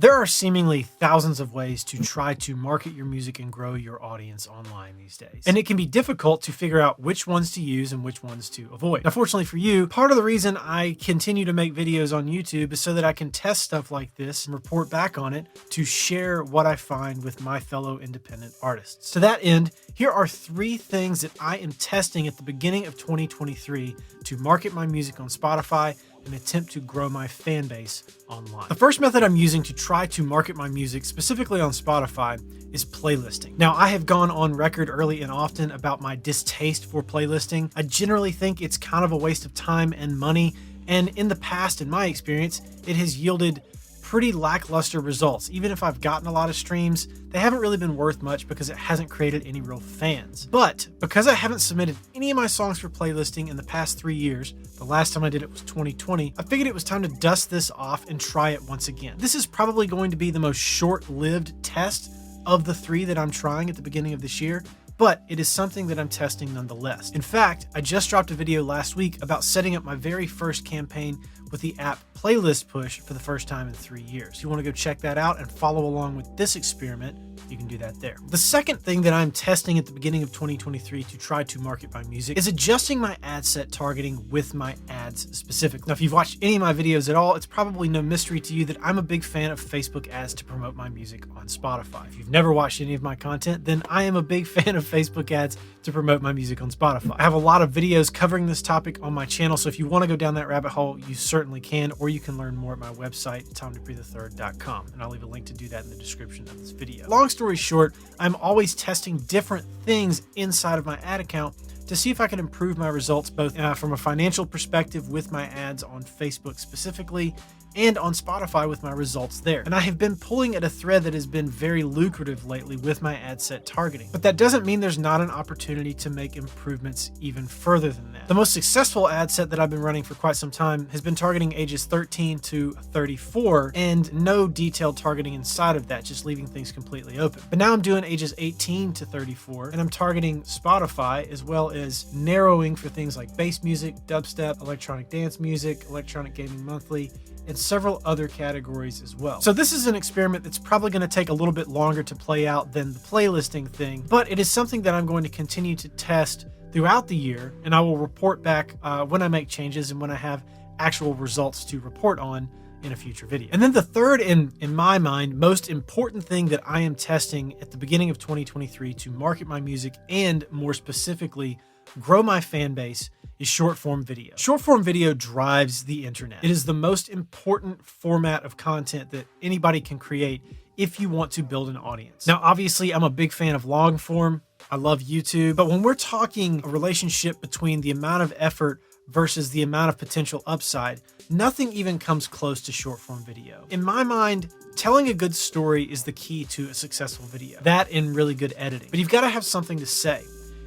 There are seemingly thousands of ways to try to market your music and grow your audience online these days. And it can be difficult to figure out which ones to use and which ones to avoid. Now, fortunately for you, part of the reason I continue to make videos on YouTube is so that I can test stuff like this and report back on it to share what I find with my fellow independent artists. To that end, here are 3 things that I am testing at the beginning of 2023 to market my music on Spotify and attempt to grow my fan base online. The first method I'm using to try to market my music specifically on Spotify is playlisting. Now, I have gone on record early and often about my distaste for playlisting. I generally think it's kind of a waste of time and money, and in the past, in my experience, it has yielded pretty lackluster results. Even if I've gotten a lot of streams, they haven't really been worth much because it hasn't created any real fans. But because I haven't submitted any of my songs for playlisting in the past 3 years, the last time I did it was 2020, I figured it was time to dust this off and try it once again. This is probably going to be the most short-lived test of the 3 that I'm trying at the beginning of this year, but it is something that I'm testing nonetheless. In fact, I just dropped a video last week about setting up my very first campaign with the app Playlist Push for the first time in 3 years. If you want to go check that out and follow along with this experiment, you can do that there. The second thing that I'm testing at the beginning of 2023 to try to market my music is adjusting my ad set targeting with my ads specifically. Now, if you've watched any of my videos at all, it's probably no mystery to you that I'm a big fan of Facebook ads to promote my music on Spotify. If you've never watched any of my content, then I am a big fan of Facebook ads to promote my music on Spotify. I have a lot of videos covering this topic on my channel, so if you want to go down that rabbit hole, you certainly can, or you can learn more at my website, TomDupreeThe3rd.com, and I'll leave a link to do that in the description of this video. Long story short, I'm always testing different things inside of my ad account to see if I can improve my results, both from a financial perspective with my ads on Facebook specifically, and on Spotify with my results there. And I have been pulling at a thread that has been very lucrative lately with my ad set targeting. But that doesn't mean there's not an opportunity to make improvements even further than that. The most successful ad set that I've been running for quite some time has been targeting ages 13 to 34 and no detailed targeting inside of that, just leaving things completely open. But now I'm doing ages 18 to 34 and I'm targeting Spotify as well as narrowing for things like bass music, dubstep, electronic dance music, electronic gaming monthly, and several other categories as well. So this is an experiment that's probably going to take a little bit longer to play out than the playlisting thing, but it is something that I'm going to continue to test throughout the year, and I will report back when I make changes and when I have actual results to report on in a future video. And then the third, in my mind, most important thing that I am testing at the beginning of 2023 to market my music and more specifically grow my fan base is short form video. Short form video drives the internet. It is the most important format of content that anybody can create if you want to build an audience. Now, obviously, I'm a big fan of long form. I love YouTube, but when we're talking a relationship between the amount of effort versus the amount of potential upside, nothing even comes close to short form video. In my mind, telling a good story is the key to a successful video. That and really good editing. But you've got to have something to say.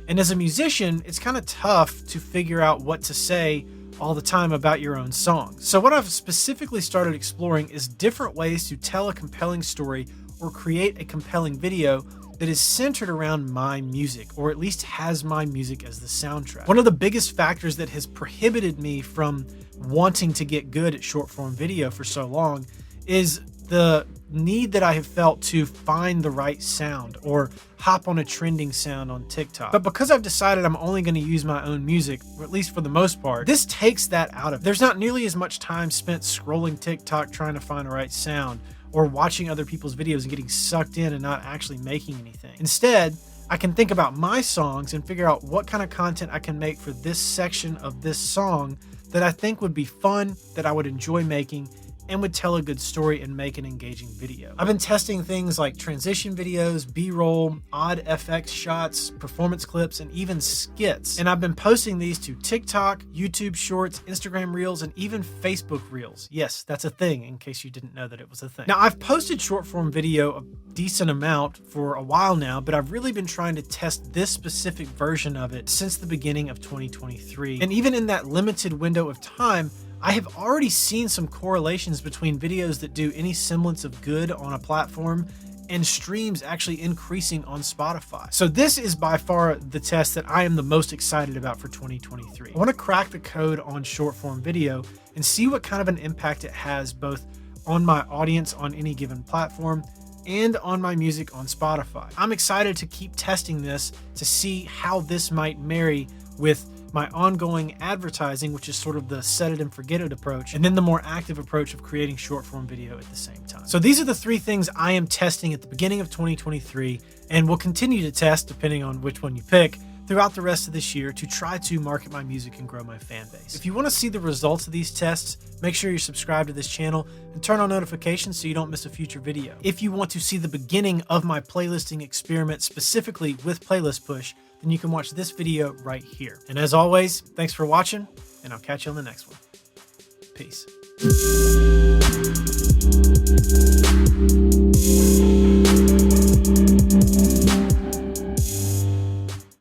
And as a musician, it's kind of tough to figure out what to say all the time about your own songs. So what I've specifically started exploring is different ways to tell a compelling story or create a compelling video that is centered around my music, or at least has my music as the soundtrack. One of the biggest factors that has prohibited me from wanting to get good at short form video for so long is the need that I have felt to find the right sound or hop on a trending sound on TikTok. But because I've decided I'm only going to use my own music, or at least for the most part, this takes that out of it. There's not nearly as much time spent scrolling TikTok trying to find the right sound or watching other people's videos and getting sucked in and not actually making anything. Instead, I can think about my songs and figure out what kind of content I can make for this section of this song that I think would be fun, that I would enjoy making, and would tell a good story and make an engaging video. I've been testing things like transition videos, B-roll, odd FX shots, performance clips, and even skits. And I've been posting these to TikTok, YouTube Shorts, Instagram Reels, and even Facebook Reels. Yes, that's a thing, in case you didn't know that it was a thing. Now, I've posted short form video a decent amount for a while now, but I've really been trying to test this specific version of it since the beginning of 2023. And even in that limited window of time, I have already seen some correlations between videos that do any semblance of good on a platform and streams actually increasing on Spotify. So this is by far the test that I am the most excited about for 2023. I want to crack the code on short form video and see what kind of an impact it has both on my audience on any given platform and on my music on Spotify. I'm excited to keep testing this to see how this might marry with my ongoing advertising, which is sort of the set it and forget it approach, and then the more active approach of creating short form video at the same time. So these are the 3 things I am testing at the beginning of 2023 and will continue to test, depending on which one you pick, throughout the rest of this year to try to market my music and grow my fan base. If you want to see the results of these tests, make sure you're subscribed to this channel and turn on notifications so you don't miss a future video. If you want to see the beginning of my playlisting experiment specifically with Playlist Push, then you can watch this video right here. And as always, thanks for watching, and I'll catch you on the next one. Peace.